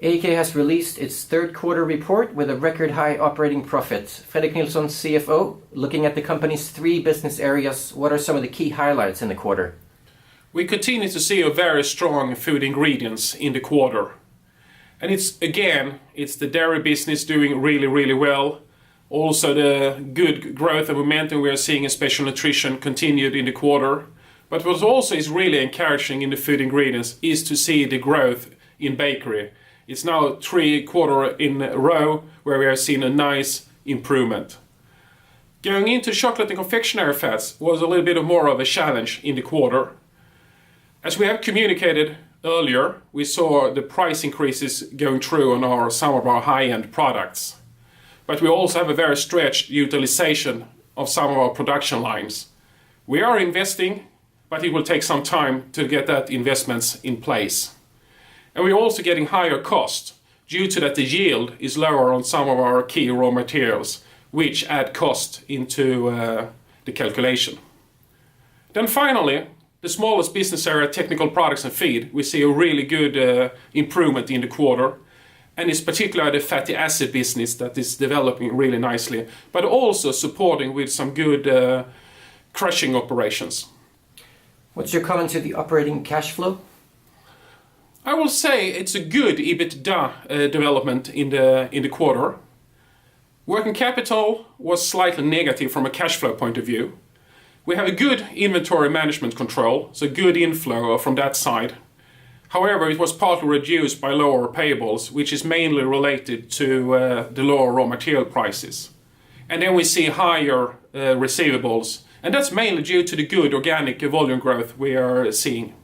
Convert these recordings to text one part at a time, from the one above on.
AAK has released its third quarter report with a record high operating profit. Fredrik Nilsson, CFO, looking at the company's three business areas, what are some of the key highlights in the quarter? We continue to see a very strong food ingredients in the quarter. And it's the dairy business doing really well. Also the good growth and momentum we are seeing in special nutrition continued in the quarter. But what also is really encouraging in the food ingredients is to see the growth in bakery. It's now 3 quarters in a row where we are seeing a nice improvement. Going into chocolate and confectionery fats was a little bit more of a challenge in the quarter. As we have communicated earlier, we saw the price increases going through on some of our high-end products. But we also have a very stretched utilization of some of our production lines. We are investing, but it will take some time to get that investments in place. And we're also getting higher cost due to that the yield is lower on some of our key raw materials, which add cost into the calculation. Then finally, the smallest business area, technical products and feed, we see a really good improvement in the quarter. And it's particularly the fatty acid business that is developing really nicely, but also supporting with some good crushing operations. What's your comment to the operating cash flow? I will say it's a good EBITDA development in the quarter. Working capital was slightly negative from a cash flow point of view. We have a good inventory management control, so good inflow from that side. However, it was partly reduced by lower payables, which is mainly related to the lower raw material prices. And then we see higher receivables, and that's mainly due to the good organic volume growth we are seeing.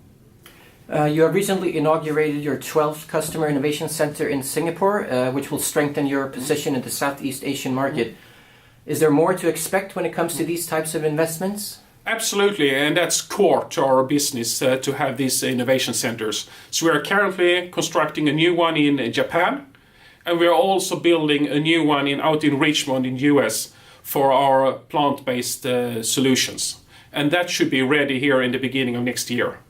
You have recently inaugurated your 12th Customer Innovation Center in Singapore, which will strengthen your position in the Southeast Asian market. Is there more to expect when it comes to these types of investments? Absolutely, and that's core to our business to have these innovation centers. So we are currently constructing a new one in Japan, and we are also building a new one out in Richmond in US for our plant-based solutions. And that should be ready here in the beginning of next year.